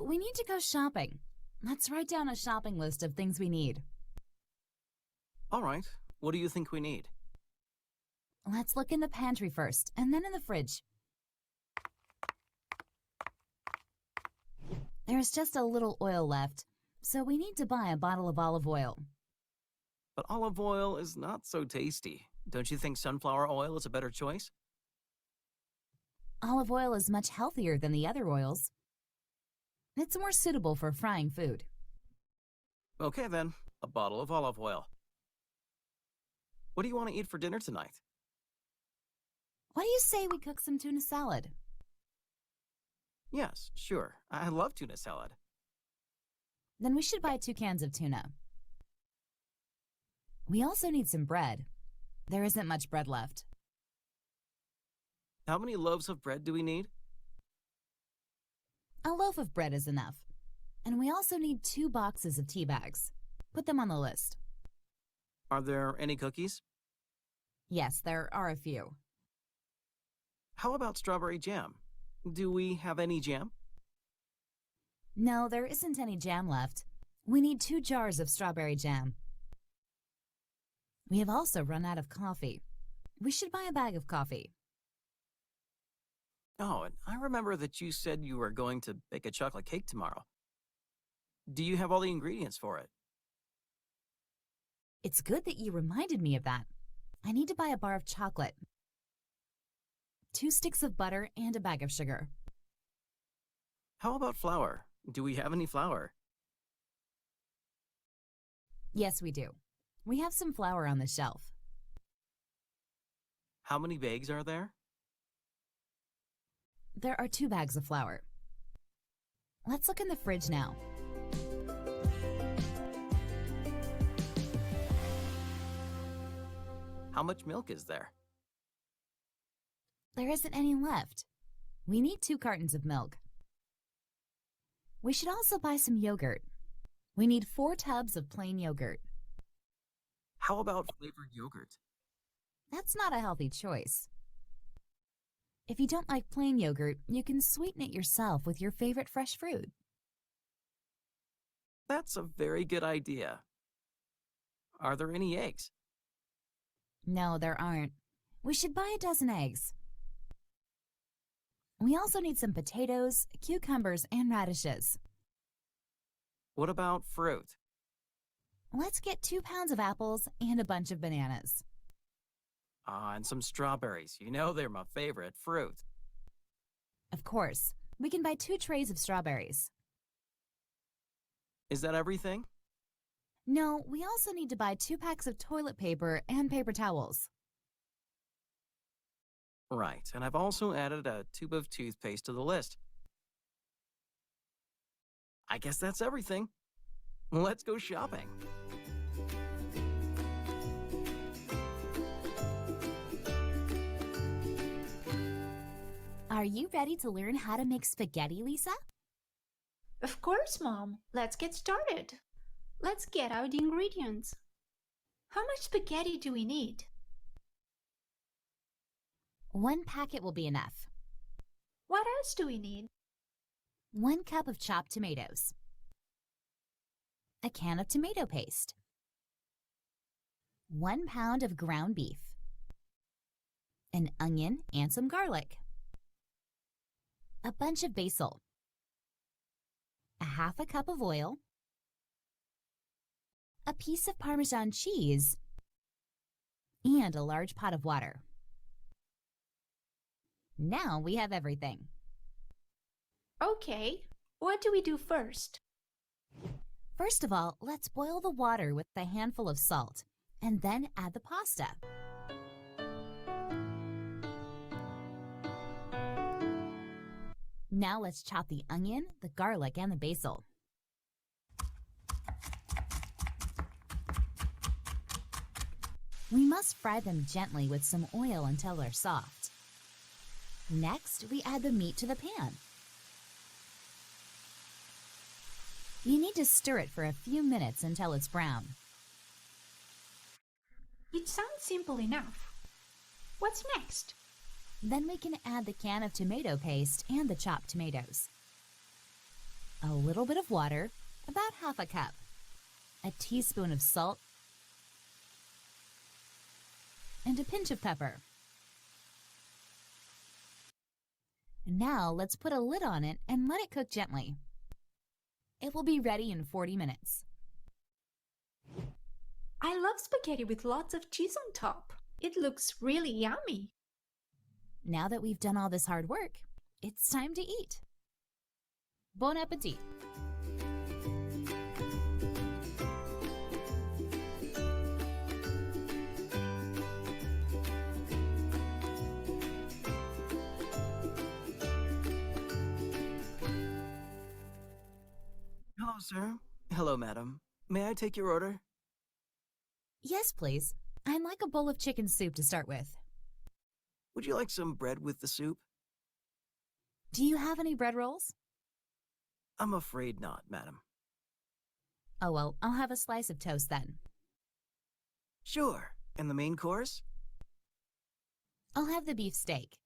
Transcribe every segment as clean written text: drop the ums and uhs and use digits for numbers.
we need to go shopping. Let's write down a shopping list of things we need. All right. What do you think we need? Let's look in the pantry first, and then in the fridge. There's just a little oil left, so we need to buy a bottle of olive oil. But olive oil is not so tasty. Don't you think sunflower oil is a better choice? Olive oil is much healthier than the other oils. It's more suitable for frying food. Okay then, a bottle of olive oil. What do you want to eat for dinner tonight? What do you say we cook some tuna salad? Yes, sure. I love tuna salad. Then we should buy 2 cans of tuna. We also need some bread. There isn't much bread left. How many loaves of bread do we need? A loaf of bread is enough. And we also need 2 boxes of tea bags. Put them on the list. Are there any cookies? Yes, there are a few. How about strawberry jam? Do we have any jam? No, there isn't any jam left. We need 2 jars of strawberry jam. We have also run out of coffee. We should buy a bag of coffee. Oh, and I remember that you said you were going to bake a chocolate cake tomorrow. Do you have all the ingredients for it? It's good that you reminded me of that. I need to buy a bar of chocolate, 2 sticks of butter, and a bag of sugar. How about flour? Do we have any flour? Yes, we do. We have some flour on the shelf. How many bags are there? There are 2 bags of flour. Let's look in the fridge now. How much milk is there? There isn't any left. We need 2 cartons of milk. We should also buy some yogurt. We need 4 tubs of plain yogurt. How about flavored yogurt? That's not a healthy choice. If you don't like plain yogurt, you can sweeten it yourself with your favorite fresh fruit. That's a very good idea. Are there any eggs? No, there aren't. We should buy a dozen eggs. We also need some potatoes, cucumbers, and radishes. What about fruit? Let's get 2 pounds of apples and a bunch of bananas. And some strawberries. You know they're my favorite fruit. Of course, we can buy 2 trays of strawberries. Is that everything? No, we also need to buy 2 packs of toilet paper and paper towels. Right, and I've also added a tube of toothpaste to the list. I guess that's everything. Let's go shopping. Are you ready to learn how to make spaghetti, Lisa? Of course, Mom. Let's get started. Let's get out the ingredients. How much spaghetti do we need? 1 packet will be enough. What else do we need? 1 cup of chopped tomatoes. A can of tomato paste. 1 pound of ground beef. An onion and some garlic. A bunch of basil. A half a cup of oil. A piece of Parmesan cheese. And a large pot of water. Now we have everything. Okay, what do we do first? First of all, let's boil the water with a handful of salt, and then add the pasta. Now let's chop the onion, the garlic, and the basil. We must fry them gently with some oil until they're soft. Next, we add the meat to the pan. You need to stir it for a few minutes until it's brown. It sounds simple enough. What's next? Then we can add the can of tomato paste and the chopped tomatoes. a little bit of water, about half a cup, a teaspoon of salt, and a pinch of pepper. Now let's put a lid on it and let it cook gently. It will be ready in 40 minutes. I love spaghetti with lots of cheese on top. It looks really yummy. Now that we've done all this hard work, it's time to eat. Bon appetit! Hello, sir. Hello, madam. May I take your order? Yes, please. I'd like a bowl of chicken soup to start with. Would you like some bread with the soup? Do you have any bread rolls? I'm afraid not, madam. Oh well, I'll have a slice of toast then. Sure. And the main course? I'll have the beef steak.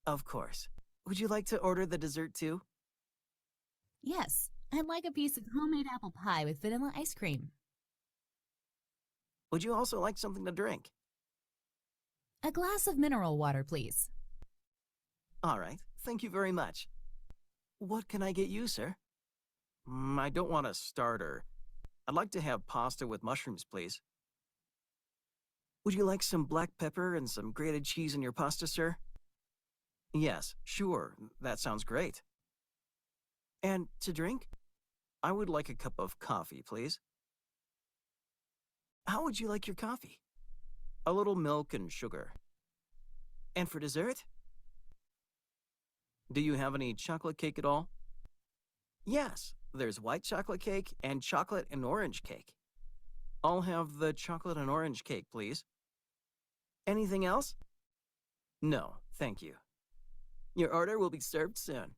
Of course. Would you like to order the dessert too? Yes, I'd like a piece of homemade apple pie with vanilla ice cream. Would you also like something to drink? A glass of mineral water, please. All right. Thank you very much. What can I get you, sir? I don't want a starter. I'd like to have pasta with mushrooms, please. Would you like some black pepper and some grated cheese in your pasta, sir? Yes, sure. That sounds great. And to drink? I would like a cup of coffee, please. How would you like your coffee? A little milk and sugar. And for dessert? Do you have any chocolate cake at all? Yes, there's white chocolate cake and chocolate and orange cake. I'll have the chocolate and orange cake, please. Anything else? No, thank you. Your order will be served soon.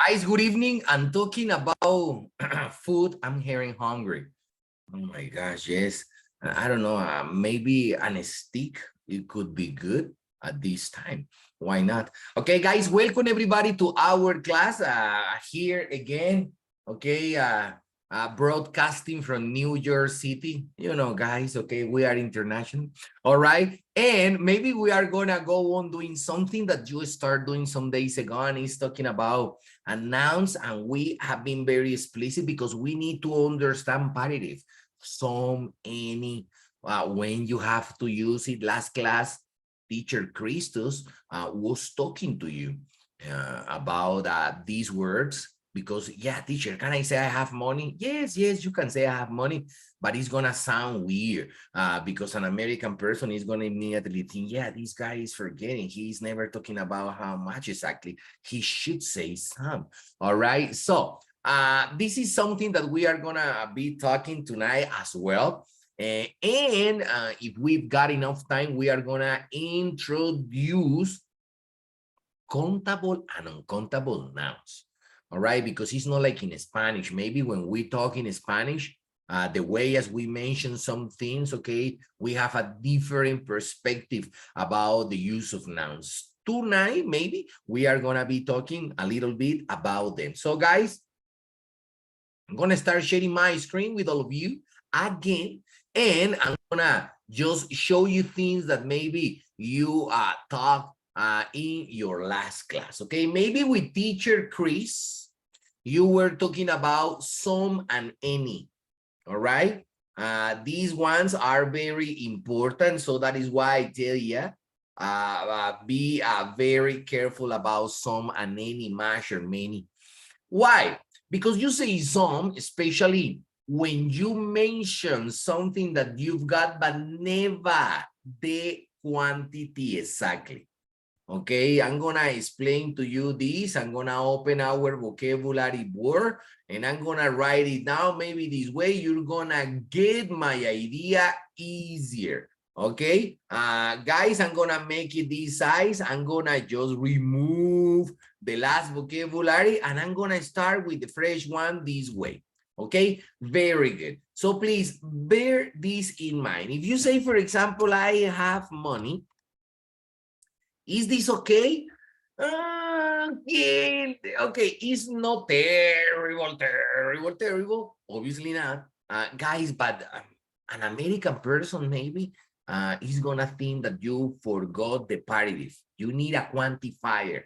Guys, good evening. I'm talking about food. I'm hearing hungry. Oh my gosh, yes. I don't know, maybe a steak, it could be good at this time. Why not? Okay, guys, welcome everybody to our class here again. Okay, broadcasting from New York City. You know, guys, okay, we are international. All right, and maybe we are gonna go on doing something that you start doing some days ago, and it's talking about nouns, and we have been very explicit because we need to understand imperative. Some, any, when you have to use it. Last class, teacher Christus was talking to you about these words because, yeah, teacher, can I say I have money? Yes, you can say I have money, but it's gonna sound weird because an American person is gonna immediately think, yeah, this guy is forgetting. He's never talking about how much exactly. He should say some. All right, so this is something that we are gonna be talking tonight as well. And if we've got enough time, we are gonna introduce countable and uncountable nouns. All right, because it's not like in Spanish. Maybe when we talk in Spanish, the way as we mention some things, okay, we have a different perspective about the use of nouns. Tonight, maybe we are gonna be talking a little bit about them. So guys, I'm going to start sharing my screen with all of you again, and I'm going to just show you things that maybe you taught in your last class, okay? Maybe with teacher Chris, you were talking about some and any, all right? These ones are very important, so that is why I tell you, be very careful about some and any, much or many. Why? Because you say some, especially when you mention something that you've got, but never the quantity exactly. Okay, I'm gonna explain to you this. I'm gonna open our vocabulary board and I'm gonna write it down. Maybe this way you're gonna get my idea easier. Okay, guys, I'm gonna make it this size. I'm gonna just remove the last vocabulary and I'm gonna start with the fresh one this way. Okay, very good. So please bear this in mind. If you say, for example, I have money, Is this okay? Yeah, okay, it's not terrible. Obviously not. Guys, but an American person maybe is gonna think that you forgot the parative. You need a quantifier.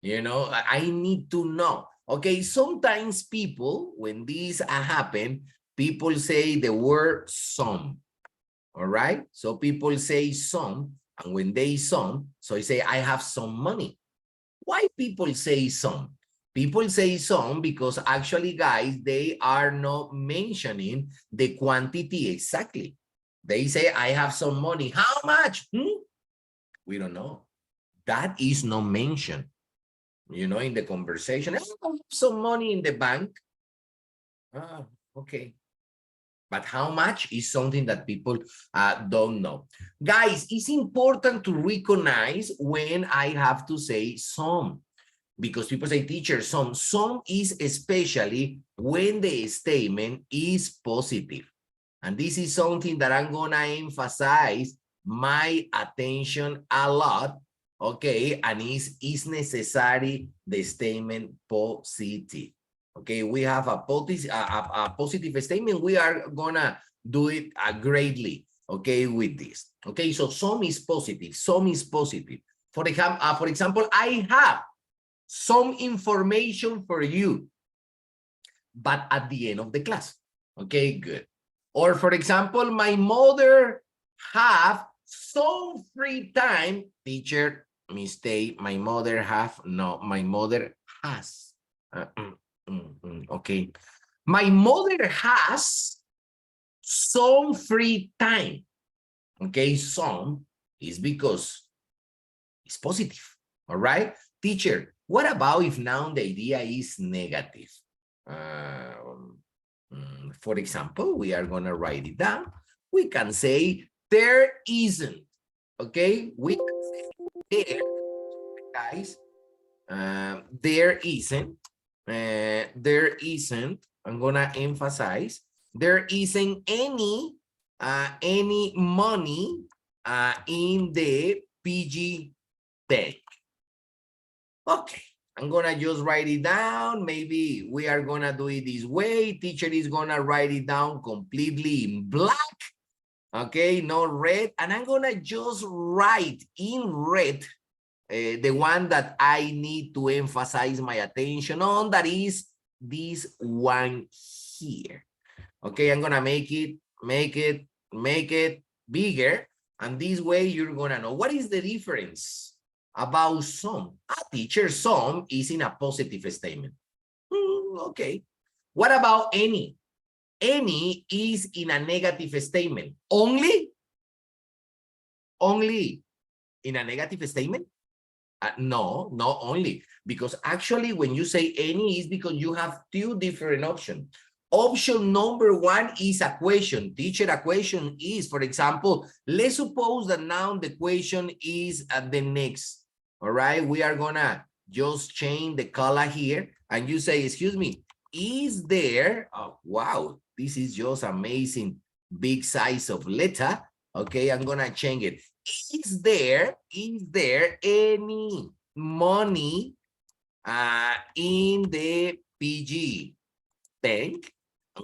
You know, I need to know. Okay, sometimes people, when this happen, people say the word some. All right, so people say some, and when they some, so I say I have some money. Why people say some? People say some because actually, guys, they are not mentioning the quantity exactly. They say, I have some money. How much? We don't know. That is not mentioned, you know, in the conversation. I have some money in the bank. Ah, okay. But how much is something that people don't know. Guys, it's important to recognize when I have to say some, because people say, teacher, some. Some is especially when the statement is positive. And this is something that I'm going to emphasize my attention a lot, okay? And is necessary the statement positive. Okay, we have a positive statement. We are gonna do it greatly, okay, with this. Okay, so some is positive. Some is positive. For example, I have some information for you, but at the end of the class. Okay, good. Or for example, my mother have some free time. Teacher, mistake. My mother have, no, my mother has. Okay. My mother has some free time. Okay, some is because it's positive. All right. Teacher, what about if now the idea is negative? For example, we are going to write it down. We can say there isn't. Okay, we can say there, guys. There isn't. There isn't. I'm gonna emphasize there isn't any money in the PG bank. Okay, I'm gonna just write it down. Maybe we are gonna do it this way. Teacher is gonna write it down completely in black. Okay, no red. And I'm gonna just write in red the one that I need to emphasize my attention on, that is this one here. Okay, I'm gonna make it bigger. And this way you're gonna know what is the difference about some. Teacher, some is in a positive statement. Okay. What about any? Any is in a negative statement. Only in a negative statement? No, not only, because actually when you say any is because you have two different options. Option number one is a question. Teacher, a question is, for example, let's suppose that now the question is the next. All right, we are gonna just change the color here, and you say, excuse me, is there, oh, wow, this is just amazing, big size of letter. Okay, I'm gonna change it. Is there any money in the PG bank?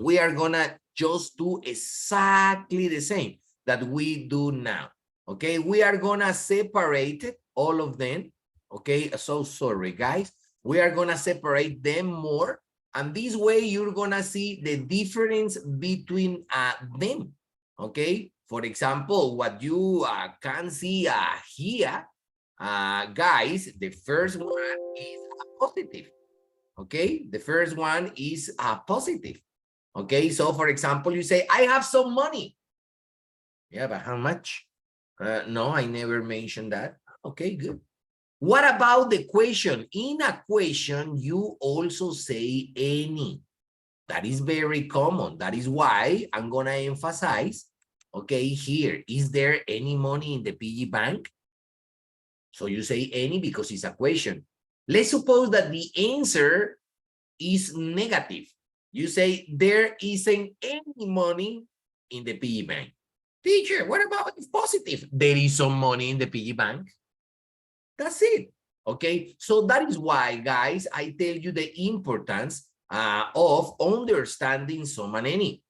We are gonna just do exactly the same that we do now. Okay, we are gonna separate all of them. Okay, so sorry guys, we are gonna separate them more, and this way you're gonna see the difference between them. Okay, for example, what you can see here, guys, the first one is positive. Okay, the first one is positive. Okay, so for example, you say, I have some money. Yeah, but how much? No, I never mentioned that. Okay, good. What about the question? In a question, you also say any. That is very common. That is why I'm going to emphasize, okay, here, is there any money in the PG bank? So you say any because it's a question. Let's suppose that the answer is negative. You say there isn't any money in the PG bank. Teacher, what about if positive? There is some money in the PG bank. That's it. Okay, so that is why, guys, I tell you the importance of understanding some and any.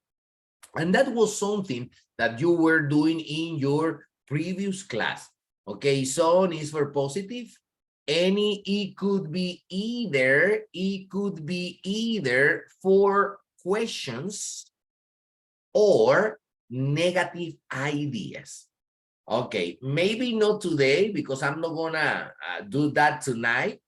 And that was something that you were doing in your previous class. Okay, some is for positive. Any, it could be either for questions or negative ideas. Okay, maybe not today because I'm not gonna do that tonight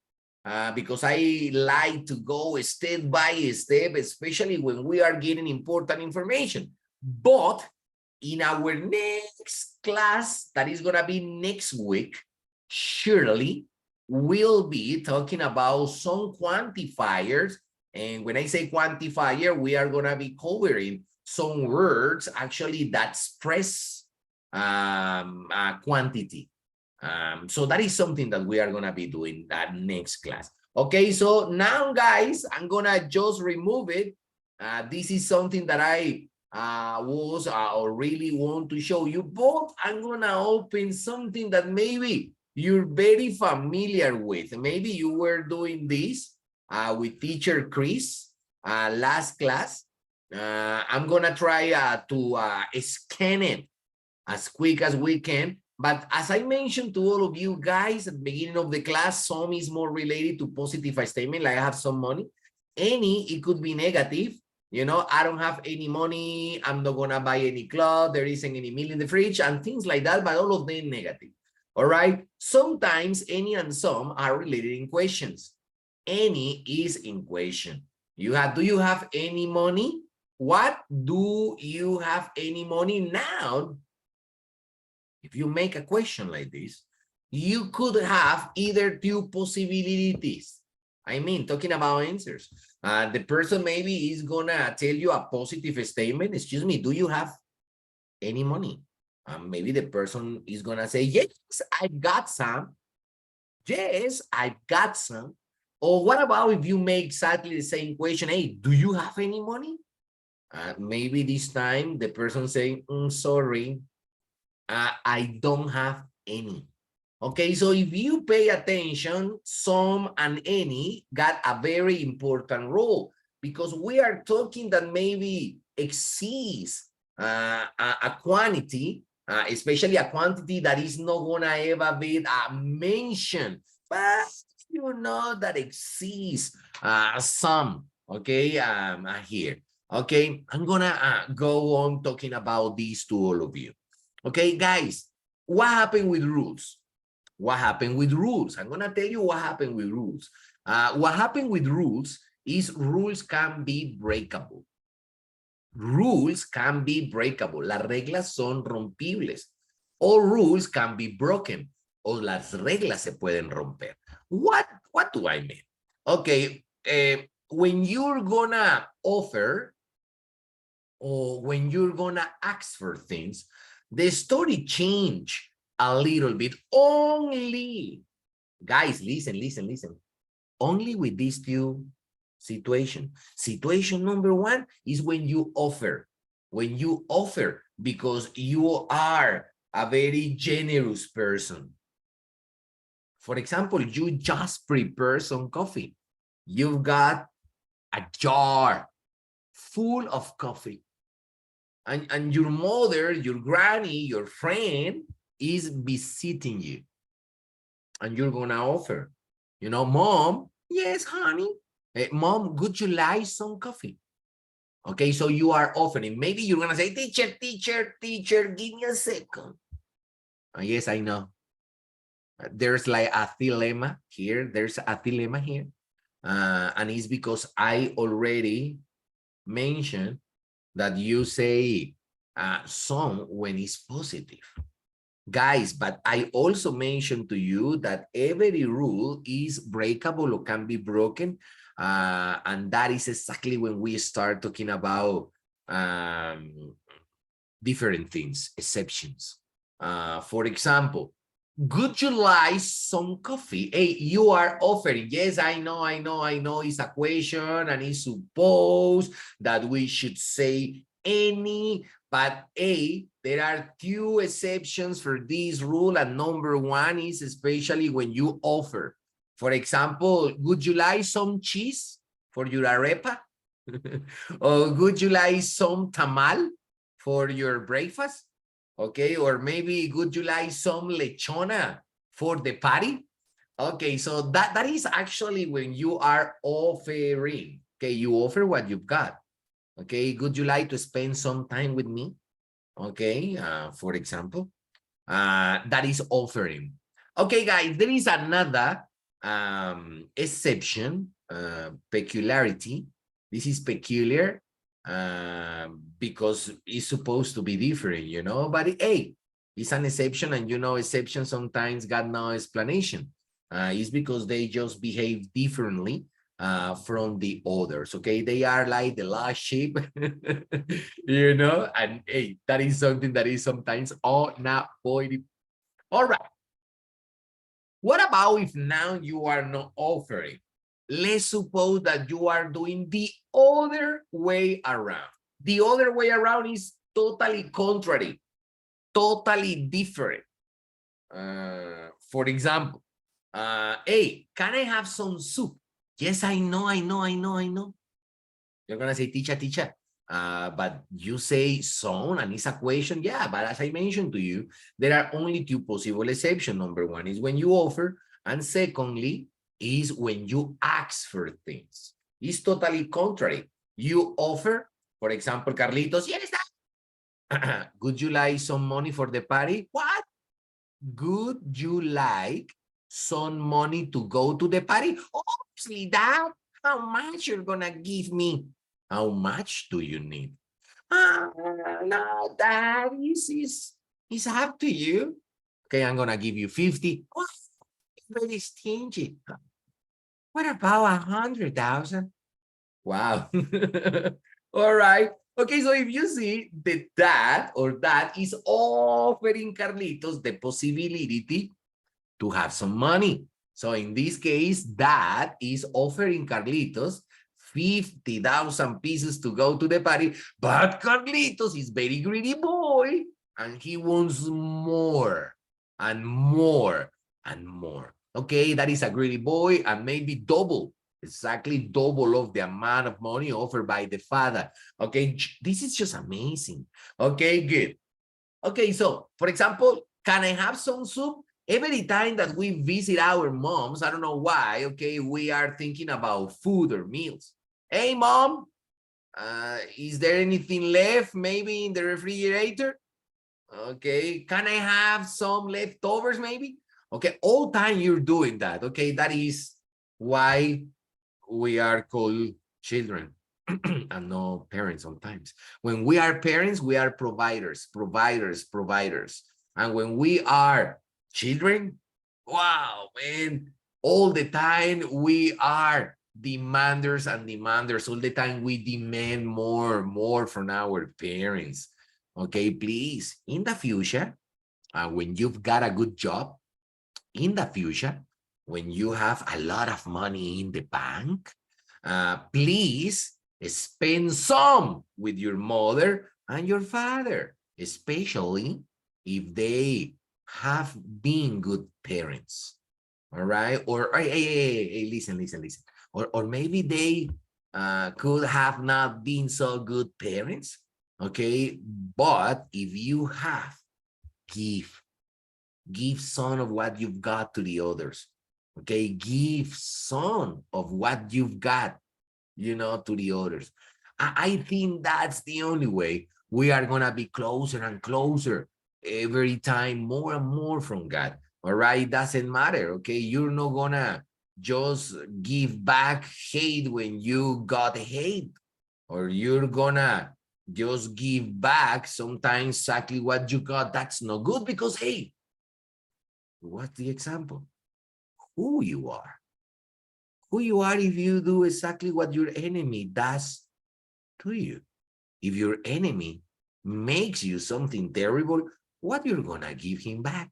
because I like to go step by step, especially when we are getting important information. But in our next class, that is gonna be next week, surely we'll be talking about some quantifiers. And when I say quantifier, we are gonna be covering some words actually that express quantity. So that is something that we are going to be doing that next class. Okay, so now, guys, I'm going to just remove it. This is something that I was or really want to show you, but I'm going to open something that maybe you're very familiar with. Maybe you were doing this with teacher Chris last class. I'm going to try to scan it as quick as we can. But as I mentioned to all of you guys at the beginning of the class, some is more related to positive statement, like I have some money. Any, it could be negative. You know, I don't have any money. I'm not going to buy any clothes. There isn't any meal in the fridge and things like that, but all of them negative. All right. Sometimes any and some are related in questions. Any is in question. Do you have any money? What do you have any money now? If you make a question like this, you could have either two possibilities. I mean, talking about answers. The person maybe is gonna tell you a positive statement. Excuse me, do you have any money? Maybe the person is gonna say, yes, I got some. Yes, I got some. Or what about if you make exactly the same question? Hey, do you have any money? Maybe this time the person saying, sorry, I don't have any. Okay, so if you pay attention, some and any got a very important role because we are talking that maybe exceeds a quantity, especially a quantity that is not gonna ever be mentioned, but you know that exceeds some. Okay, here. Okay, I'm gonna go on talking about these to all of you. Okay, guys, what happened with rules? What happened with rules? I'm going to tell you what happened with rules. What happened with rules is rules can be breakable. Rules can be breakable. Las reglas son rompibles. All rules can be broken. O las reglas se pueden romper. What do I mean? Okay, when you're going to offer or when you're going to ask for things, the story change a little bit only. Guys, listen. Only with these two situations. Situation number one is when you offer. When you offer because you are a very generous person. For example, you just prepare some coffee. You've got a jar full of coffee. And your mother, your granny, your friend is visiting you. And you're going to offer, you know, Mom, yes, honey. Hey, Mom, would you like some coffee? Okay, so you are offering. Maybe you're going to say, teacher, give me a second. Yes, I know. There's like a dilemma here. There's a dilemma here. And it's because I already mentioned that you say some when it's positive. Guys, but I also mentioned to you that every rule is breakable or can be broken. And that is exactly when we start talking about different things, exceptions. For example, would you like some coffee? Hey, you are offering. Yes, I know. It's a question and it's supposed that we should say any, But there are two exceptions for this rule, and number one is especially when you offer. For example, would you like some cheese for your arepa? Or would you like some tamal for your breakfast? Okay, or maybe would you like some lechona for the party? Okay, so that is actually when you are offering. Okay, you offer what you've got. Okay, would you like to spend some time with me? Okay, for example, that is offering. Okay, guys, there is another exception, peculiarity. This is peculiar because it's supposed to be different, you know, but hey, it's an exception, and you know, exceptions sometimes got no explanation. It's because they just behave differently from the others. Okay, they are like the last sheep, you know, and hey, that is something that is sometimes unavoidable. All right, what about if now you are not offering? Let's suppose that you are doing the other way around. The other way around is totally contrary, totally different. For example, hey, can I have some soup? Yes, I know. You're gonna say teacher, but you say son and it's a question. Yeah, but as I mentioned to you, there are only two possible exceptions. Number one is when you offer, and secondly is when you ask for things. It's totally contrary. You offer, for example, Carlitos, yes, would you like some money for the party? What? Would you like some money to go to the party? Obviously, Dad. How much you're gonna give me? How much do you need? No, Dad, it's up to you. Okay, I'm gonna give you 50. Oh, very stingy. What about 100,000? Wow. All right. Okay, so if you see the dad or dad is offering Carlitos the possibility to have some money. So in this case, dad is offering Carlitos 50,000 pieces to go to the party, but Carlitos is very greedy boy and he wants more and more and more. Okay, that is a greedy boy, and maybe double, exactly double of the amount of money offered by the father. Okay, this is just amazing. Okay, good. Okay, so for example, can I have some soup? Every time that we visit our moms, I don't know why, okay, we are thinking about food or meals. Hey, mom, is there anything left maybe in the refrigerator? Okay, can I have some leftovers maybe? Okay, all time you're doing that. Okay, that is why we are called children and no parents sometimes. When we are parents, we are providers. And when we are children, wow, man, all the time we are demanders and demanders. All the time we demand more from our parents. Okay, please, in the future, when you've got a good job, in the future, when you have a lot of money in the bank, please spend some with your mother and your father, especially if they have been good parents. All right. Or hey, listen. Or maybe they could have not been so good parents. Okay. But if you have, give some of what you've got to the others. Okay. Give some of what you've got, you know, to the others. I think that's the only way we are going to be closer and closer every time, more and more from God. All right. It doesn't matter. Okay. You're not going to just give back hate when you got hate, or you're going to just give back sometimes exactly what you got. That's not good because, hey, what's the example? Who you are. Who you are if you do exactly what your enemy does to you. If your enemy makes you something terrible, what you're gonna give him back?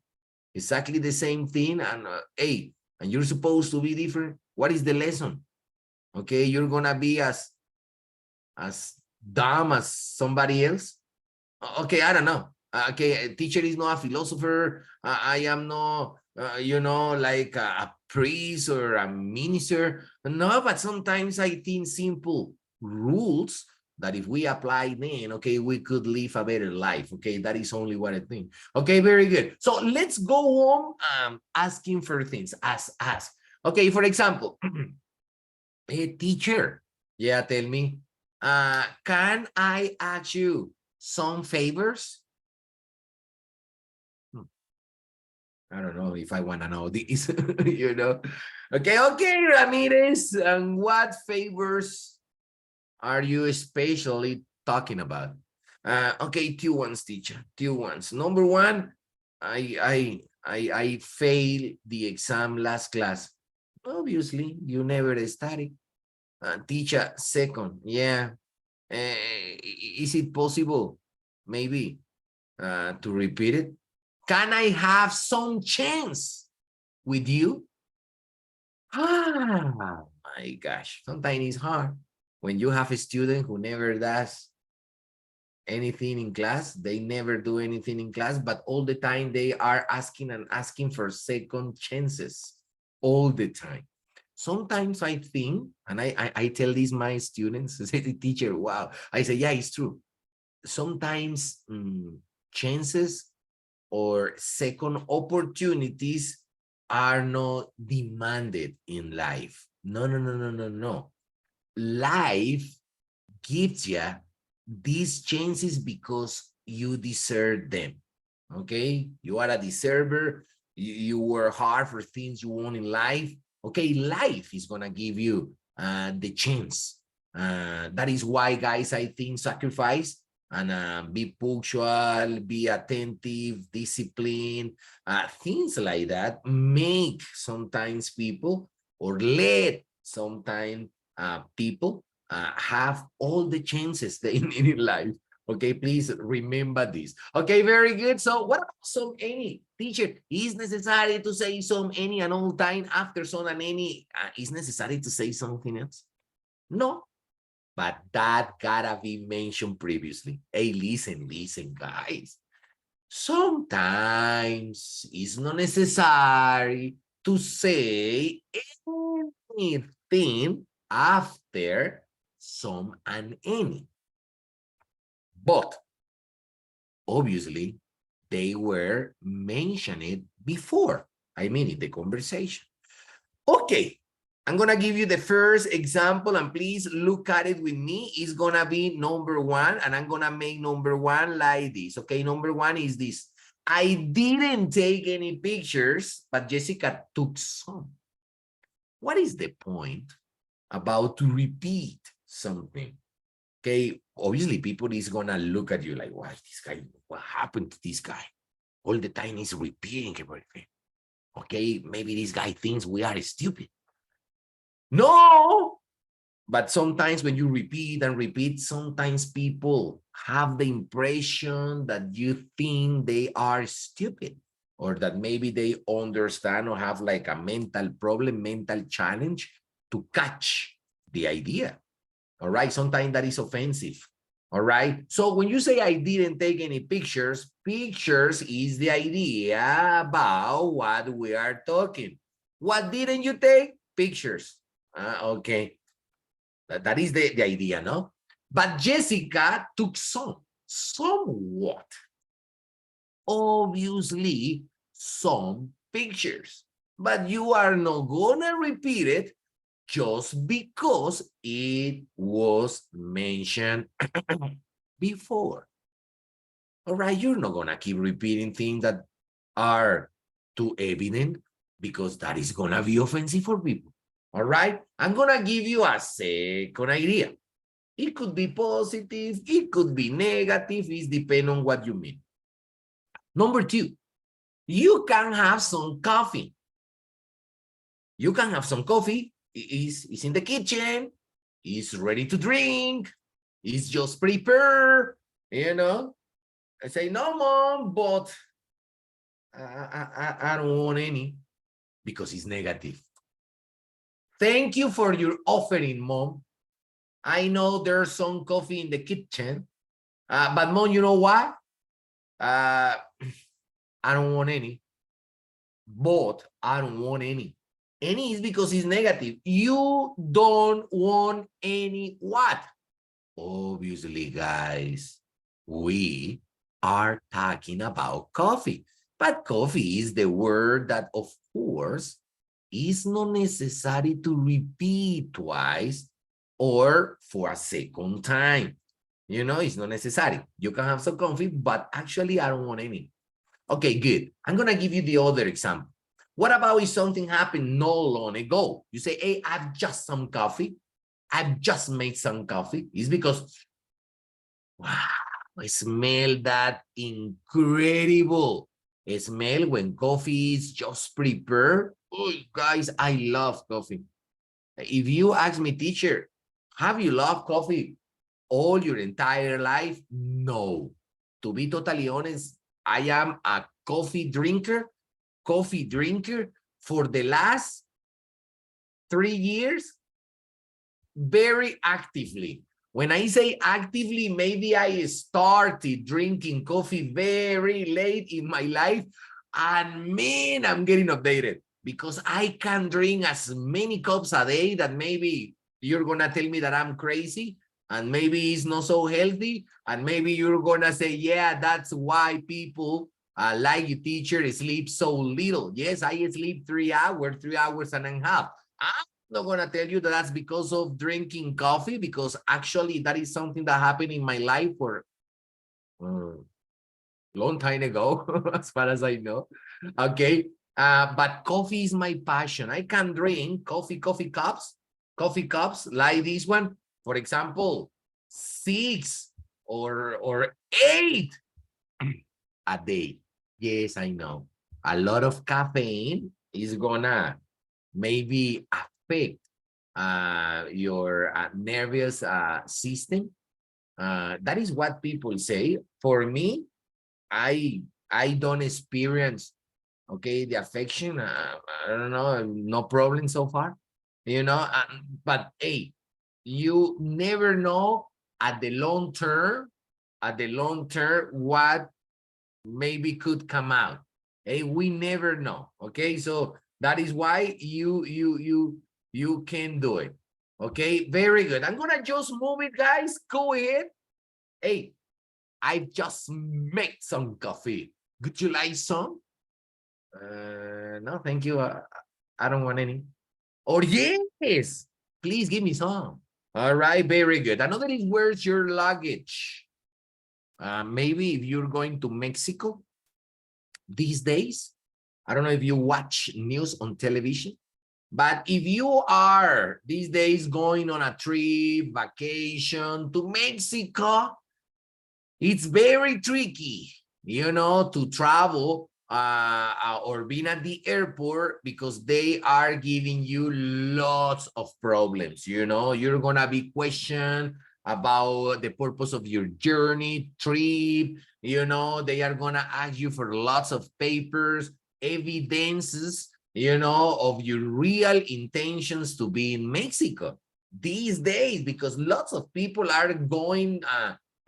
Exactly the same thing, and hey, and you're supposed to be different. What is the lesson? Okay, you're gonna be as dumb as somebody else. Okay, I don't know. Okay, a teacher is not a philosopher. I am not, like a priest or a minister. No, but sometimes I think simple rules that if we apply then, okay, we could live a better life. Okay, that is only what I think. Okay, very good. So let's go on asking for things. Ask. Okay, for example, a teacher. Yeah, tell me. Can I ask you some favors? I don't know if I want to know this, Okay, Ramirez. And what favors are you especially talking about? Okay, two ones, teacher. Two ones. Number one, I failed the exam last class. Obviously, you never studied. Teacher, second, yeah. Is it possible, maybe, to repeat it? Can I have some chance with you? Ah, my gosh, sometimes it's hard when you have a student who never does anything in class. They never do anything in class, but all the time they are asking and asking for second chances all the time. Sometimes I think, and I tell this my students, I say, teacher, wow. I say, yeah, it's true. Sometimes chances or second opportunities are not demanded in life. No, no, no, no, no, no. Life gives you these chances because you deserve them. Okay, you are a deserver. You work hard for things you want in life. Okay, life is gonna give you the chance. That is why, guys, I think sacrifice and be punctual, be attentive, disciplined, things like that make sometimes people or let sometimes people have all the chances they need in life. Okay, please remember this. Okay, very good. So what about some any? Teacher, is necessary to say some any and all time after some and any? Is necessary to say something else? No, but that gotta be mentioned previously. Hey, listen, guys. Sometimes it's not necessary to say anything after some and any. But obviously, they were mentioned before. I mean, in the conversation. Okay, I'm going to give you the first example, and please look at it with me. It's going to be number one, and I'm going to make number one like this. Okay, number one is this. I didn't take any pictures, but Jessica took some. What is the point about to repeat something? Okay, obviously people is gonna look at you like, why this guy, what happened to this guy? All the time he's repeating everything. Okay, maybe this guy thinks we are stupid. No, but sometimes when you repeat and repeat, sometimes people have the impression that you think they are stupid, or that maybe they understand or have like a mental problem, mental challenge to catch the idea. All right, sometimes that is offensive. All right, so when you say I didn't take any pictures, pictures is the idea about what we are talking. What didn't you take? Pictures. Okay, that is the idea, no? But Jessica took some. Somewhat. Obviously, some pictures. But you are not gonna repeat it just because it was mentioned before. All right, you're not gonna keep repeating things that are too evident because that is gonna be offensive for people. All right, I'm gonna give you a second idea. It could be positive, it could be negative, it depends on what you mean. Number two, you can have some coffee. You can have some coffee. It's in the kitchen. It's ready to drink. It's just prepared. I say, no, mom, but I don't want any because it's negative. Thank you for your offering, mom. I know there's some coffee in the kitchen, But Mom, you know what? I don't want any. But I don't want any. Any is because it's negative. You don't want any what? Obviously, guys, we are talking about coffee. But coffee is the word that, of course, is not necessary to repeat twice or for a second time. You know, it's not necessary. You can have some coffee, but actually, I don't want any. Okay, good. I'm going to give you the other example. What about if something happened not long ago? You say, hey, I've just some coffee. I've just made some coffee. It's because, wow, I smell that incredible smell when coffee is just prepared. Oh, guys, I love coffee. If you ask me, teacher, have you loved coffee all your entire life? No. To be totally honest, I am a coffee drinker for the last 3 years, very actively. When I say actively, maybe I started drinking coffee very late in my life, and man, I'm getting updated because I can drink as many cups a day that maybe you're gonna tell me that I'm crazy, and maybe it's not so healthy, and maybe you're gonna say, yeah, that's why people like you, teacher, sleep so little. Yes, I sleep 3 hours, 3 hours and a half. I'm not gonna tell you that that's because of drinking coffee, because actually that is something that happened in my life for long time ago, as far as I know. Okay, but coffee is my passion. I can drink coffee cups like this one, for example, 6 or 8 a day. Yes, I know. A lot of caffeine is gonna maybe affect your nervous system. That is what people say. For me, I don't experience, okay, the affection. I don't know, no problem so far, you know. But hey, you never know at the long term, what maybe could come out. Hey, we never know. Okay, so that is why you can do it. Okay, very good. I'm gonna just move it, guys. Go ahead. Hey, I just made some coffee. Would you like some? No, thank you. I don't want any. Or yes, please give me some. All right, very good. Another is, where's your luggage? Maybe if you're going to Mexico these days, I don't know if you watch news on television, but if you are these days going on a trip, vacation to Mexico, it's very tricky, you know, to travel or being at the airport, because they are giving you lots of problems. You know, you're gonna be questioned about the purpose of your journey, trip. You know, they are gonna ask you for lots of papers, evidences, you know, of your real intentions to be in Mexico these days, because lots of people are going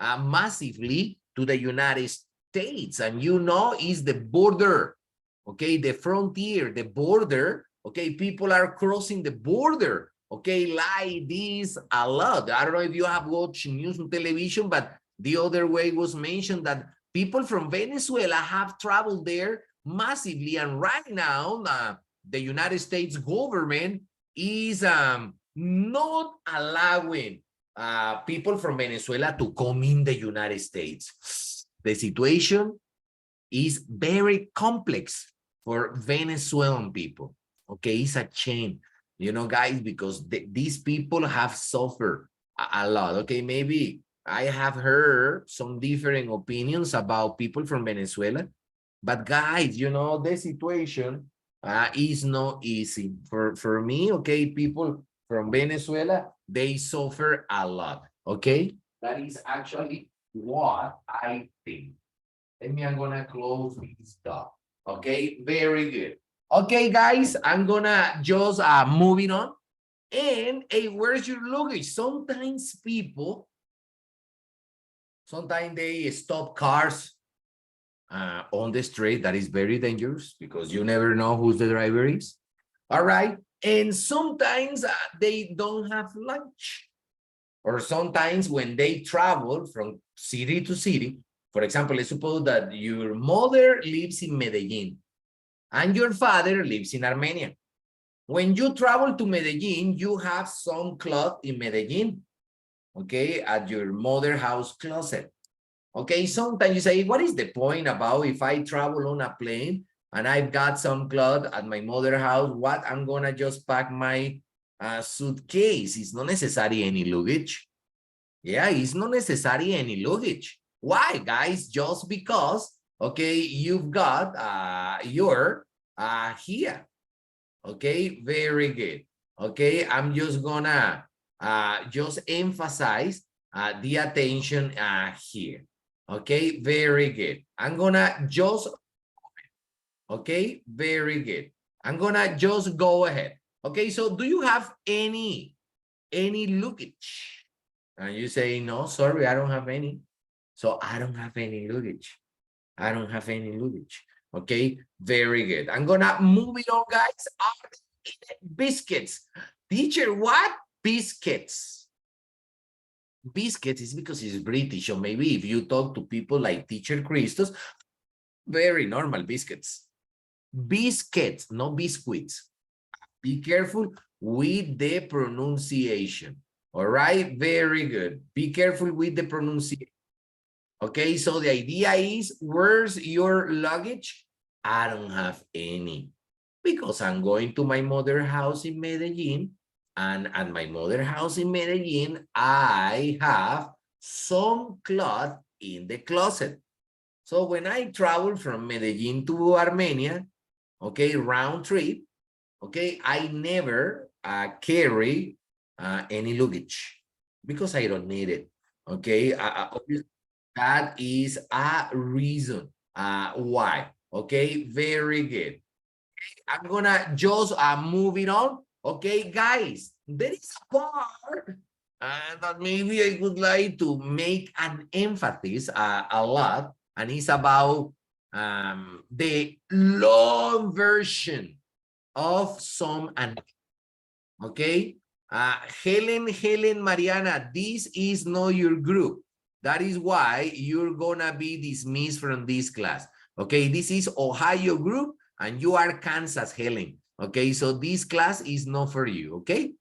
massively to the United States, and you know, is the border, okay, the frontier, the border, okay, people are crossing the border, okay, like this a lot. I don't know if you have watched news on television, but the other way was mentioned that people from Venezuela have traveled there massively, and right now the United States government is not allowing people from Venezuela to come in the United States. The situation is very complex for Venezuelan people. Okay, it's a shame, you know, guys, because these people have suffered a lot. Okay, maybe I have heard some different opinions about people from Venezuela, but guys, you know, the situation is not easy for me. Okay, people from Venezuela, they suffer a lot. Okay, that is actually what I think. Let me, I'm gonna close this door. Okay, very good. Okay, guys, I'm gonna just moving on. And hey, where's your luggage? Sometimes people Sometimes they stop cars on the street. That is very dangerous because you never know who the driver is. All right. And sometimes they don't have lunch. Or sometimes when they travel from city to city, for example, let's suppose that your mother lives in Medellin and your father lives in Armenia. When you travel to Medellin, you have some cloth in Medellin, okay, at your mother house closet. Okay, sometimes you say, what is the point about if I travel on a plane and I've got some clothes at my mother house, what I'm gonna just pack my suitcase? It's not necessary any luggage. Yeah, it's not necessary any luggage. Why, guys? Just because, okay, you've got your here. Okay, very good. Okay, I'm just gonna just emphasize the attention here. Okay, very good. I'm gonna just, okay, very good. I'm gonna just go ahead. Okay, so do you have any luggage? And you say, no, sorry, I don't have any. So I don't have any luggage. I don't have any luggage. Okay, very good. I'm gonna move it on, guys. Biscuits. Teacher, what? Biscuits. Biscuits is because it's British, or maybe if you talk to people like Teacher Christos, very normal biscuits. Biscuits, no biscuits. Be careful with the pronunciation. All right, very good. Be careful with the pronunciation. Okay, so the idea is, where's your luggage? I don't have any because I'm going to my mother's house in Medellin, and at my mother's house in Medellin, I have some cloth in the closet. So when I travel from Medellin to Armenia, okay, round trip, okay, I never carry any luggage because I don't need it. Okay, that is a reason why. Okay, very good. I'm gonna just move it on. Okay, guys, there is a part that maybe I would like to make an emphasis a lot, and it's about the long version of some and okay. Helen, Mariana, this is not your group. That is why you're gonna be dismissed from this class. Okay, this is Ohio group and you are Kansas, Helen. Okay, so this class is not for you. Okay,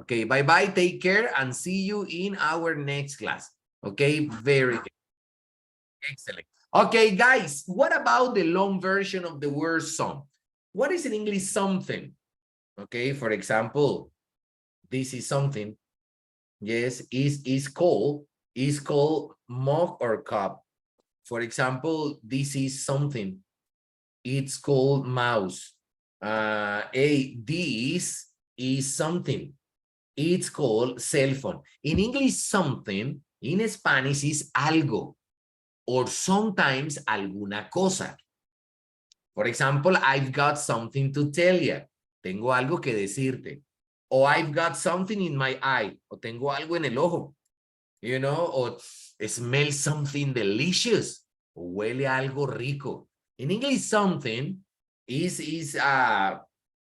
okay, bye-bye, take care, and see you in our next class. Okay, very good. Excellent. Okay, guys, what about the long version of the word some? What is in English something? Okay, for example, this is something. Yes, is called mug or cup. For example, this is something. It's called mouse. This is something. It's called cell phone. In English, something. In Spanish is algo, or sometimes alguna cosa. For example, I've got something to tell you. Tengo algo que decirte. Or I've got something in my eye. O tengo algo en el ojo. You know, or smell something delicious. O huele algo rico. In English, something is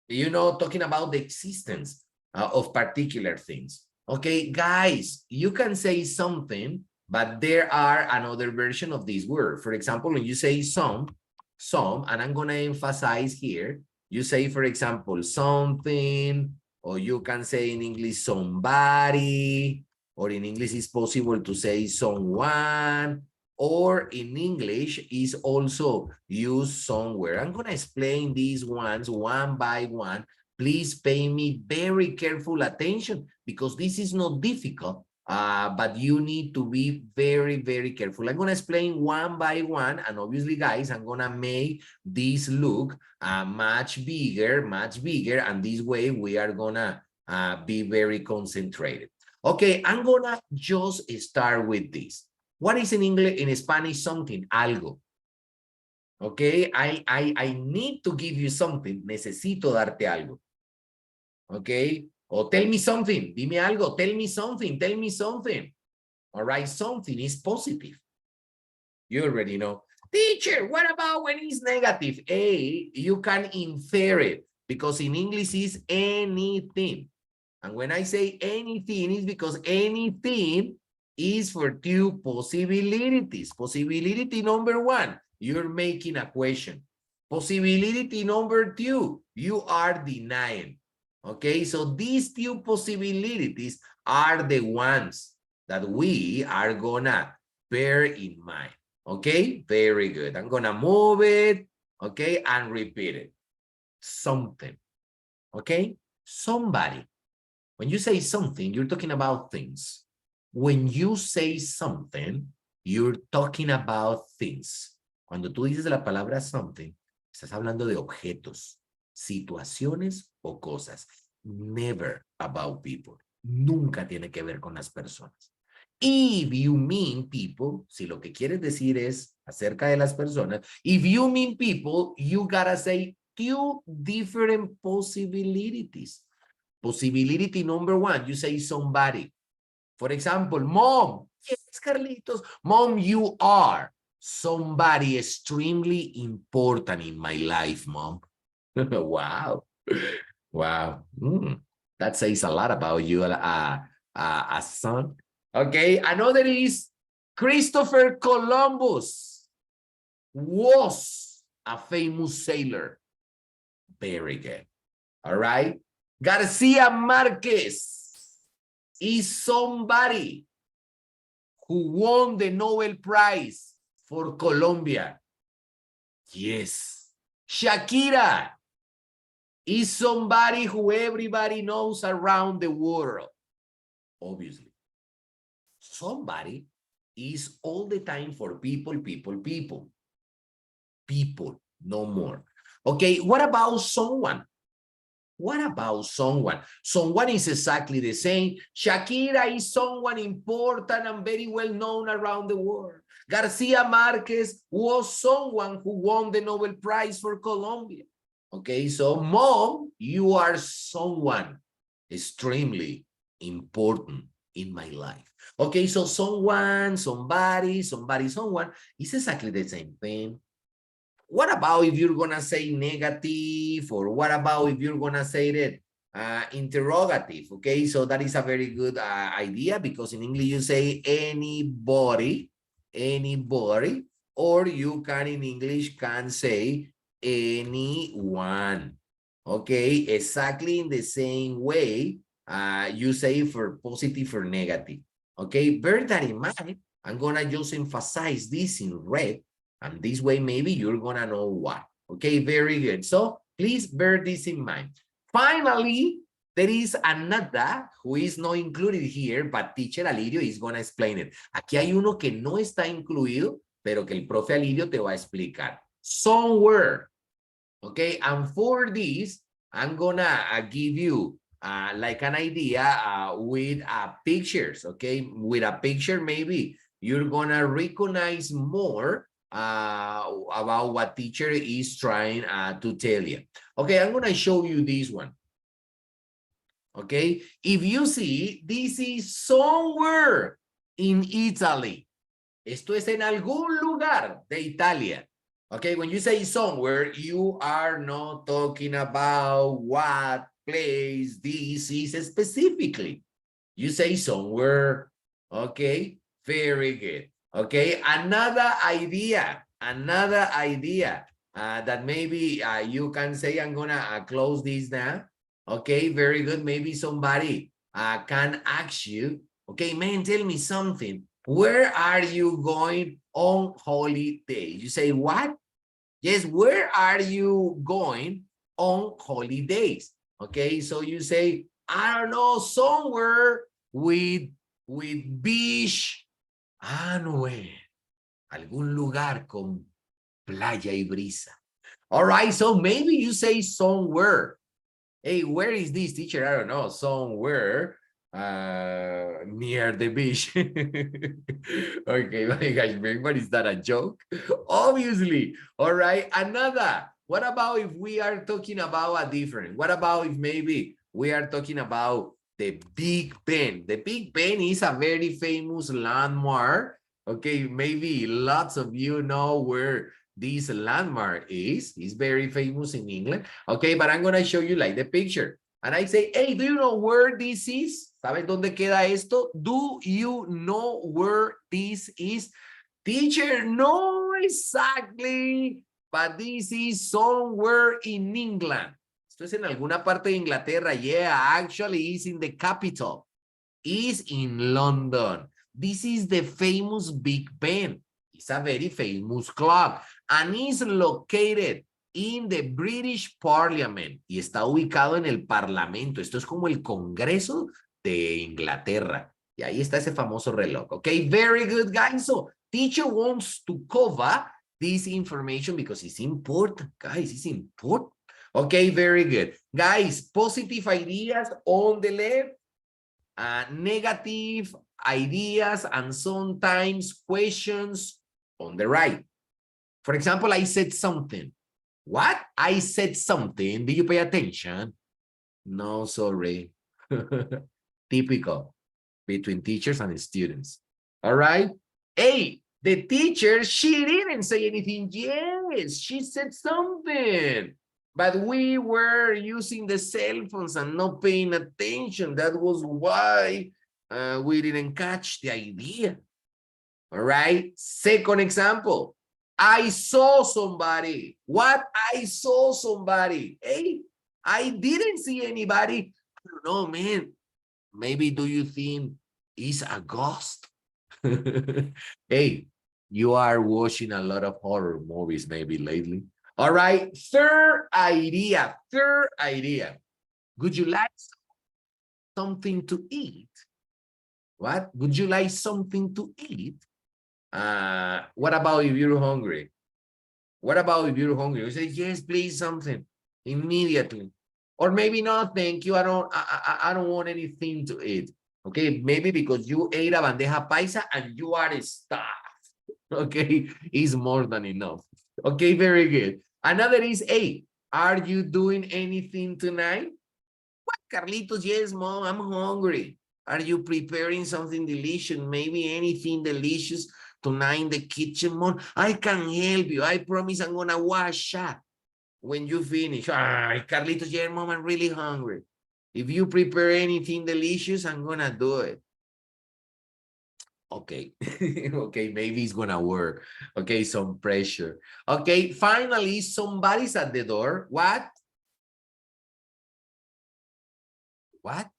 you know, talking about the existence of particular things. Okay, guys, you can say something, but there are another version of this word. For example, when you say some, and I'm going to emphasize here, you say, for example, something, or you can say in English, somebody, or in English, it's possible to say someone, or in English is also used somewhere. I'm going to explain these ones one by one. Please pay me very careful attention because this is not difficult, but you need to be very, very careful. I'm going to explain one by one, and obviously, guys, I'm going to make this look much bigger, and this way we are going to be very concentrated. Okay, I'm going to just start with this. What is in English, in Spanish, something? Algo. Okay, I need to give you something. Necesito darte algo. Okay, o tell me something. Dime algo. Tell me something. Tell me something. All right, something is positive. You already know. Teacher, what about when it's negative? You can infer it because in English is anything. And when I say anything, it's because anything is for two possibilities. Possibility number one, you're making a question. Possibility number two, you are denying. Okay, so these two possibilities are the ones that we are gonna bear in mind. Okay, very good. I'm gonna move it, okay, and repeat it. Something, okay, somebody. When you say something, you're talking about things. When you say something, you're talking about things. Cuando tú dices la palabra something, estás hablando de objetos, situaciones o cosas. Never about people. Nunca tiene que ver con las personas. If you mean people, si lo que quieres decir es acerca de las personas, if you mean people, you gotta say two different possibilities. Possibility number one, you say somebody. For example, mom. Yes, Carlitos. Mom, you are somebody extremely important in my life, mom. Wow. Wow. That says a lot about you as son. Okay, another is Christopher Columbus was a famous sailor. Very good. All right. Garcia Marquez is somebody who won the Nobel Prize for Colombia. Yes. Shakira is somebody who everybody knows around the world. Obviously. Somebody is all the time for people, people, people. People, no more. Okay, what about someone? What about someone? Someone is exactly the same. Shakira is someone important and very well known around the world. Garcia Marquez was someone who won the Nobel Prize for Colombia. Okay, so mom, you are someone extremely important in my life. Okay, so someone, somebody, someone is exactly the same thing. What about if you're gonna say negative, or what about if you're gonna say that interrogative? Okay, so that is a very good idea, because in English you say anybody, anybody, or you can in English can say anyone. Okay, exactly in the same way you say for positive or negative. Okay, bear that in mind. I'm gonna just emphasize this in red. And this way, maybe you're going to know why. Okay, very good. So please bear this in mind. Finally, there is another who is not included here, but teacher Alirio is going to explain it. Aquí hay uno que no está incluido, pero que el profe Alirio te va a explicar. Somewhere. Okay, and for this, I'm going to give you like an idea with pictures. Okay, with a picture, maybe you're going to recognize more about what teacher is trying to tell you. Okay, I'm going to show you this one. Okay, if you see, this is somewhere in Italy. Esto es en algún lugar de Italia. Okay, when you say somewhere, you are not talking about what place this is specifically. You say somewhere. Okay, very good. Okay, another idea that maybe you can say, I'm gonna close this now. Okay, very good. Maybe somebody can ask you, okay, man, tell me something. Where are you going on holiday? You say, what? Yes, where are you going on holidays? Okay, so you say, I don't know, somewhere with beach. No, algún lugar con playa y brisa. All right, so maybe you say somewhere. Hey, where is this, teacher? I don't know, somewhere near the beach. Okay, my gosh, what is that, a joke? Obviously. All right, another. What about if we are talking about a different? What about if maybe we are talking about The Big Ben. The Big Ben is a very famous landmark. Okay, maybe lots of you know where this landmark is. It's very famous in England. Okay, but I'm going to show you like the picture. And I say, hey, do you know where this is? ¿Sabes dónde queda esto? Do you know where this is? Teacher, no, exactly. But this is somewhere in England. Esto es en alguna parte de Inglaterra. Yeah, actually it's in the capital. It's in London. This is the famous Big Ben. It's a very famous clock. And is located in the British Parliament. Y está ubicado en el Parlamento. Esto es como el Congreso de Inglaterra. Y ahí está ese famoso reloj. Okay, very good, guys. So, teacher wants to cover this information because it's important, guys. It's important. Okay, very good. Guys, positive ideas on the left, negative ideas and sometimes questions on the right. For example, I said something. What? I said something. Did you pay attention? No, sorry. Typical between teachers and students. All right. Hey, the teacher, she didn't say anything. Yes, she said something. But we were using the cell phones and not paying attention. That was why we didn't catch the idea. All right. Second example. I saw somebody. What? I saw somebody. Hey, I didn't see anybody. I don't know, man. Maybe do you think it's a ghost? Hey, you are watching a lot of horror movies maybe lately. All right, third idea. Would you like something to eat? What? Would you like something to eat? What about if you're hungry? What about if you're hungry? You say, yes, please, something immediately. Or maybe not, thank you. I don't want anything to eat. Okay, maybe because you ate a bandeja paisa and you are stuffed. Okay, is more than enough. Okay, very good. Another is, hey, are you doing anything tonight? What, Carlitos? Yes, mom, I'm hungry. Are you preparing something delicious? Maybe anything delicious tonight in the kitchen, mom? I can help you. I promise I'm gonna wash up when you finish. Carlitos, yeah, mom, I'm really hungry. If you prepare anything delicious, I'm gonna do it. Okay. Okay, maybe it's gonna work. Okay, some pressure. Okay, finally, somebody's at the door. What? What?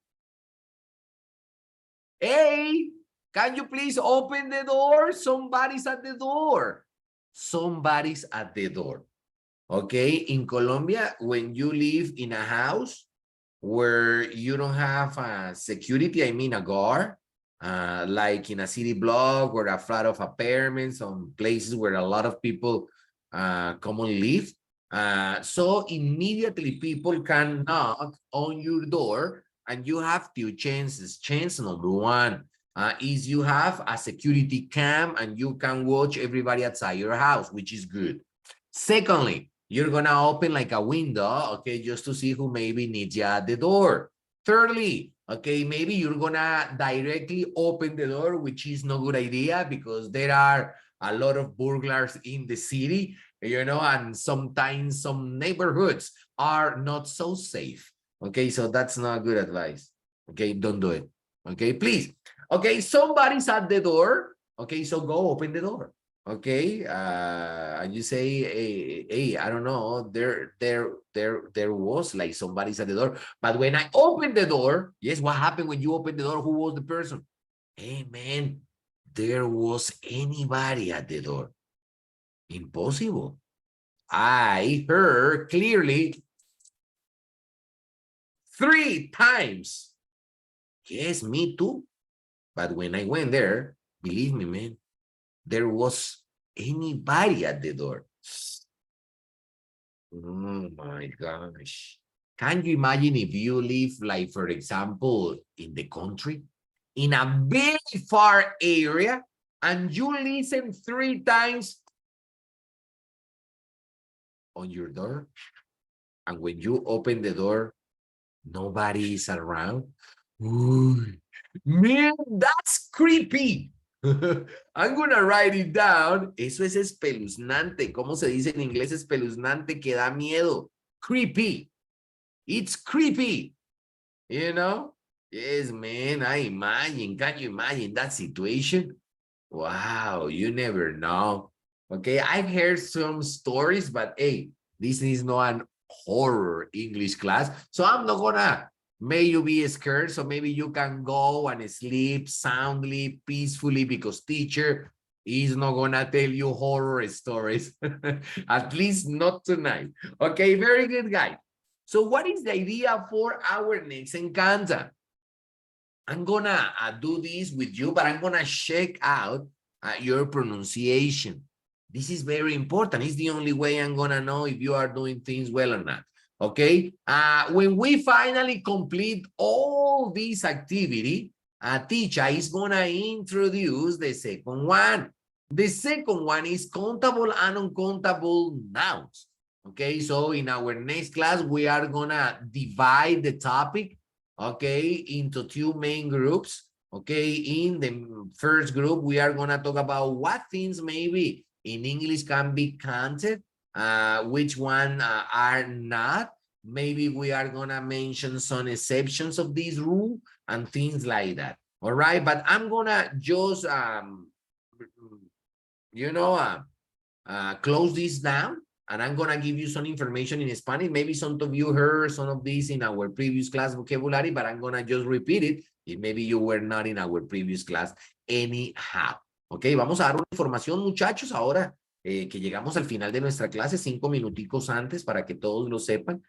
Hey, can you please open the door? Somebody's at the door. Somebody's at the door. Okay, in Colombia, when you live in a house where you don't have security, I mean a guard, like in a city block or a flat of apartments, some places where a lot of people commonly live. So immediately people can knock on your door and you have two chances. Chance number one is you have a security cam and you can watch everybody outside your house, which is good. Secondly, you're gonna open like a window, okay, just to see who maybe needs you at the door. Thirdly, okay, maybe you're gonna directly open the door, which is no good idea because there are a lot of burglars in the city, you know, and sometimes some neighborhoods are not so safe. Okay, so that's not good advice. Okay, don't do it. Okay, please. Okay, somebody's at the door. Okay, so go open the door. Okay, and you say, hey, I don't know, there was like somebody's at the door, but when I opened the door, yes, what happened when you opened the door? Who was the person? Hey, man, there was anybody at the door. Impossible. I heard clearly 3 times. Yes, me too. But when I went there, believe me, man, there was anybody at the door. Oh my gosh. Can you imagine if you live, like, for example, in the country, in a very far area, and you listen 3 times on your door, and when you open the door, nobody is around? Uy, man, that's creepy. I'm gonna write it down. Eso es espeluznante. ¿Cómo se dice en inglés espeluznante? Que da miedo. Creepy. It's creepy. You know? Yes, man, I imagine. Can you imagine that situation? Wow, you never know. Okay, I've heard some stories, but hey, this is not an horror English class. So I'm not gonna make you be scared. So maybe you can go and sleep soundly, peacefully, because teacher is not gonna tell you horror stories. At least not tonight. Okay, very good, guys. So what is the idea for our next encounter? I'm gonna do this with you, but I'm gonna check out your pronunciation. This is very important. It's the only way I'm gonna know if you are doing things well or not. Okay. When we finally complete all this activity, teacher is gonna introduce the second one. The second one is countable and uncountable nouns. Okay, so in our next class, we are gonna divide the topic, okay, into two main groups. Okay, in the first group, we are gonna talk about what things maybe in English can be counted, which one are not. Maybe we are gonna mention some exceptions of this rule and things like that. All right, but I'm gonna just, you know, close this down, and I'm gonna give you some information in Spanish. Maybe some of you heard some of these in our previous class vocabulary, but I'm gonna just repeat it if maybe you were not in our previous class anyhow. Ok, vamos a dar una información, muchachos, ahora que llegamos al final de nuestra clase, 5 minuticos antes para que todos lo sepan.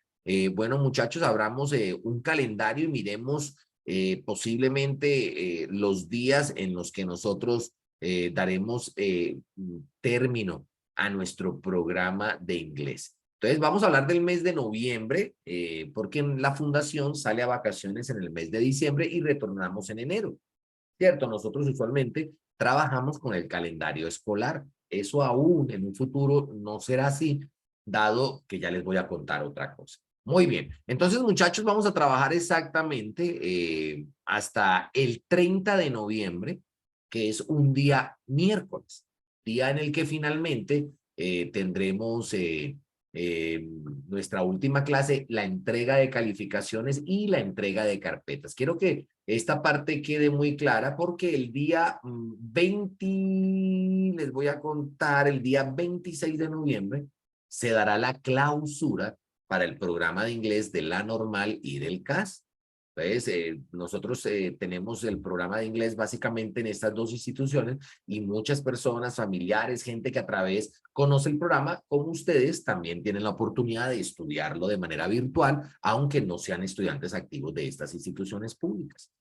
Bueno, muchachos, abramos un calendario y miremos posiblemente los días en los que nosotros daremos término a nuestro programa de inglés. Entonces, vamos a hablar del mes de noviembre, porque la fundación sale a vacaciones en el mes de diciembre y retornamos en enero, ¿cierto? Nosotros usualmente trabajamos con el calendario escolar. Eso aún en un futuro no será así, dado que ya les voy a contar otra cosa. Muy bien, entonces muchachos, vamos a trabajar exactamente hasta el 30 de noviembre, que es un día miércoles, día en el que finalmente tendremos nuestra última clase, la entrega de calificaciones y la entrega de carpetas. Quiero que esta parte quede muy clara porque el día 20, les voy a contar, el día 26 de noviembre se dará la clausura para el programa de inglés de la normal y del CAS. Entonces, nosotros tenemos el programa de inglés básicamente en estas dos instituciones y muchas personas, familiares, gente que a través conoce el programa, como ustedes, también tienen la oportunidad de estudiarlo de manera virtual, aunque no sean estudiantes activos de estas instituciones públicas.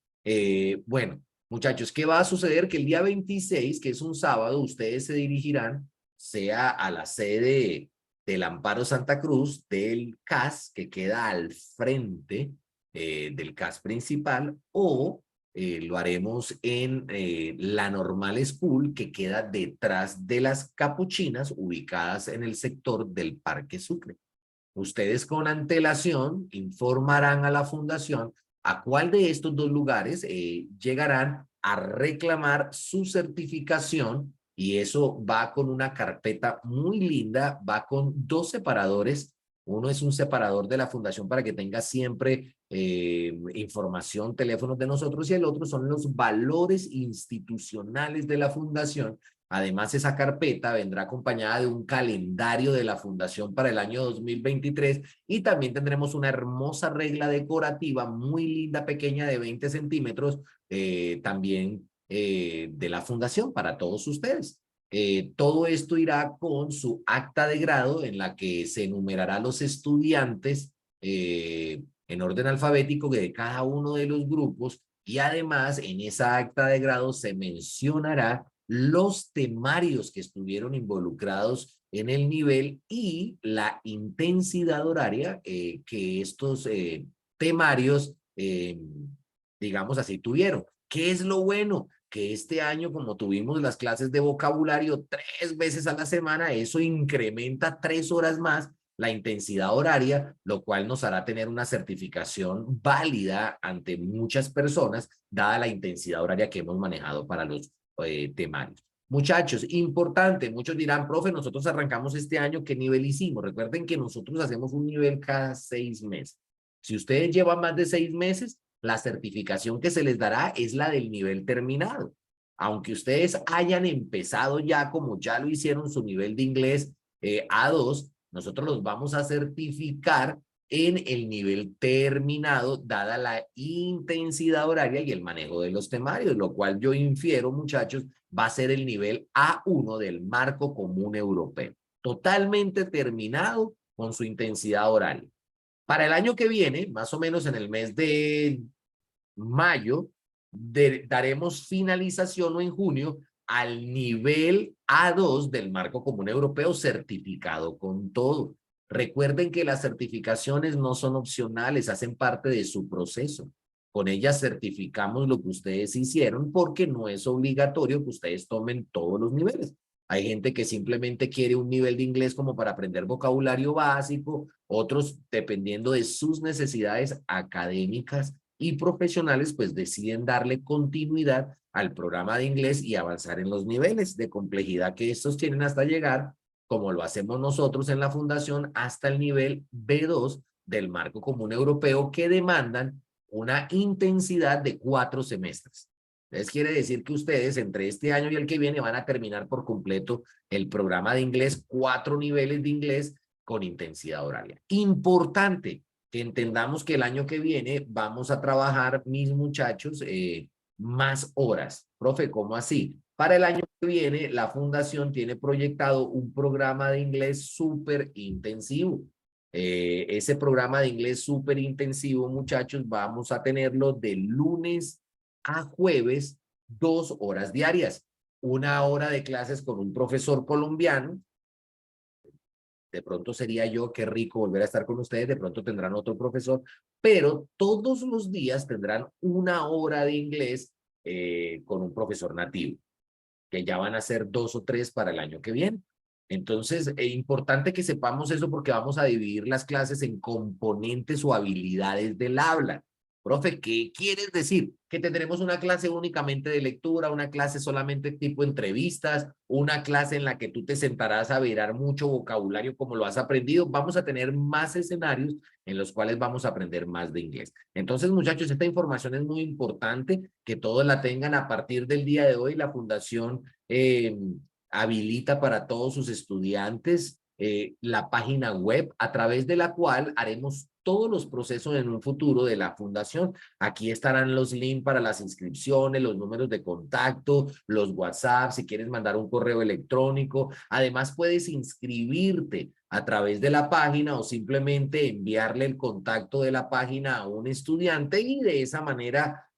Bueno, muchachos, ¿qué va a suceder? Que el día 26, que es un sábado, ustedes se dirigirán, sea a la sede del Amparo Santa Cruz, del CAS, que queda al frente del CAS principal, o lo haremos en la Normal School, que queda detrás de las Capuchinas, ubicadas en el sector del Parque Sucre. Ustedes con antelación informarán a la fundación a cuál de estos dos lugares llegarán a reclamar su certificación, y eso va con una carpeta muy linda, va con 2 separadores. Uno es un separador de la fundación para que tenga siempre información, teléfonos de nosotros, y el otro son los valores institucionales de la fundación. Además, esa carpeta vendrá acompañada de un calendario de la fundación para el año 2023 y también tendremos una hermosa regla decorativa muy linda, pequeña, de 20 centímetros, también de la fundación para todos ustedes. Todo esto irá con su acta de grado en la que se enumerará los estudiantes en orden alfabético de cada uno de los grupos, y además en esa acta de grado se mencionará los temarios que estuvieron involucrados en el nivel y la intensidad horaria que estos temarios, digamos así, tuvieron. ¿Qué es lo bueno? Que este año, como tuvimos las clases de vocabulario 3 veces a la semana, eso incrementa 3 horas más la intensidad horaria, lo cual nos hará tener una certificación válida ante muchas personas, dada la intensidad horaria que hemos manejado para los temarios. Muchachos, importante, muchos dirán, profe, nosotros arrancamos este año, ¿qué nivel hicimos? Recuerden que nosotros hacemos un nivel cada 6 meses. Si ustedes llevan más de 6 meses, la certificación que se les dará es la del nivel terminado. Aunque ustedes hayan empezado ya, como ya lo hicieron, su nivel de inglés A2, nosotros los vamos a certificar en el nivel terminado, dada la intensidad horaria y el manejo de los temarios, lo cual yo infiero, muchachos, va a ser el nivel A1 del marco común europeo. Totalmente terminado con su intensidad horaria. Para el año que viene, más o menos en el mes de mayo, daremos finalización o en junio al nivel A2 del marco común europeo certificado con todo. Recuerden que las certificaciones no son opcionales, hacen parte de su proceso. Con ellas certificamos lo que ustedes hicieron porque no es obligatorio que ustedes tomen todos los niveles. Hay gente que simplemente quiere un nivel de inglés como para aprender vocabulario básico, otros, dependiendo de sus necesidades académicas y profesionales, pues deciden darle continuidad al programa de inglés y avanzar en los niveles de complejidad que estos tienen hasta llegar, como lo hacemos nosotros en la fundación, hasta el nivel B2 del marco común europeo, que demandan una intensidad de 4 semestres. Entonces quiere decir que ustedes entre este año y el que viene van a terminar por completo el programa de inglés, 4 niveles de inglés con intensidad horaria. Importante que entendamos que el año que viene vamos a trabajar, mis muchachos, más horas. Profe, ¿cómo así? Para el año que viene, la fundación tiene proyectado un programa de inglés súper intensivo. Ese programa de inglés súper intensivo, muchachos, vamos a tenerlo de lunes a jueves, 2 horas diarias. 1 hora de clases con un profesor colombiano. De pronto sería yo, qué rico volver a estar con ustedes, de pronto tendrán otro profesor, pero todos los días tendrán 1 hora de inglés con un profesor nativo, que ya van a ser 2 o 3 para el año que viene. Entonces, es importante que sepamos eso porque vamos a dividir las clases en componentes o habilidades del habla. Profe, ¿qué quieres decir? Que tendremos una clase únicamente de lectura, una clase solamente tipo entrevistas, una clase en la que tú te sentarás a virar mucho vocabulario como lo has aprendido. Vamos a tener más escenarios en los cuales vamos a aprender más de inglés. Entonces, muchachos, esta información es muy importante, que todos la tengan a partir del día de hoy. La Fundación habilita para todos sus estudiantes la página web a través de la cual haremos todos los procesos en un futuro de la fundación. Aquí estarán los links para las inscripciones, los números de contacto, los WhatsApp, si quieres mandar un correo electrónico. Además, puedes inscribirte a través de la página o simplemente enviarle el contacto de la página a un estudiante y de esa manera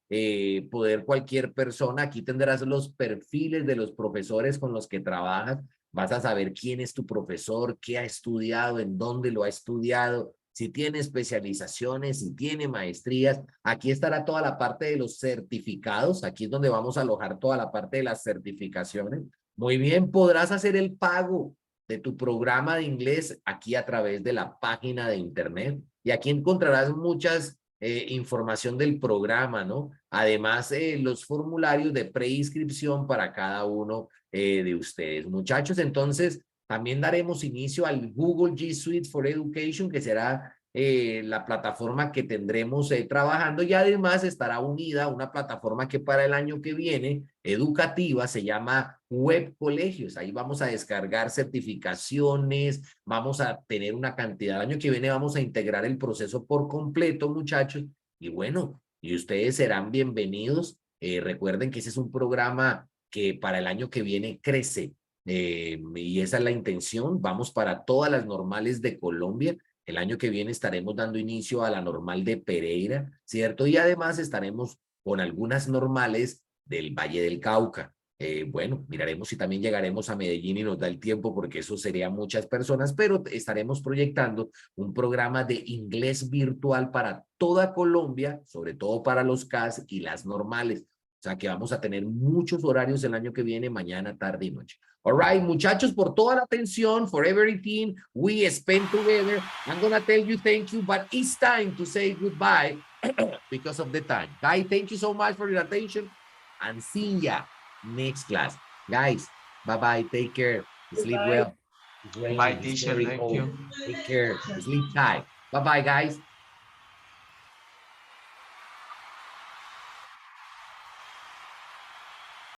poder cualquier persona, aquí tendrás los perfiles de los profesores con los que trabajas, vas a saber quién es tu profesor, qué ha estudiado, en dónde lo ha estudiado, si tiene especializaciones, si tiene maestrías. Aquí estará toda la parte de los certificados, aquí es donde vamos a alojar toda la parte de las certificaciones. Muy bien, podrás hacer el pago de tu programa de inglés aquí a través de la página de internet y aquí encontrarás muchas información del programa, ¿no? Además, los formularios de preinscripción para cada uno de ustedes. Muchachos, entonces, también daremos inicio al Google G Suite for Education, que será la plataforma que tendremos trabajando y además estará unida a una plataforma que para el año que viene, educativa, se llama Web Colegios. Ahí vamos a descargar certificaciones, vamos a tener una cantidad. El año que viene vamos a integrar el proceso por completo, muchachos. Y bueno, y ustedes serán bienvenidos. Recuerden que ese es un programa que para el año que viene crece. Y esa es la intención. Vamos para todas las normales de Colombia. El año que viene estaremos dando inicio a la normal de Pereira, ¿cierto? Y además estaremos con algunas normales del Valle del Cauca. Bueno, miraremos si también llegaremos a Medellín y nos da el tiempo porque eso sería muchas personas, pero estaremos proyectando un programa de inglés virtual para toda Colombia, sobre todo para los CAS y las normales. O sea que vamos a tener muchos horarios el año que viene, mañana, tarde y noche. All right, muchachos, por toda la atención, for everything we spent together. I'm going to tell you thank you, but it's time to say goodbye because of the time. Guys, thank you so much for your attention and see ya next class. Guys, bye-bye. Take care. Sleep well. It's raining. Bye, It's teacher. very Thank cold. you. Take care. Sleep tight. Bye-bye, guys.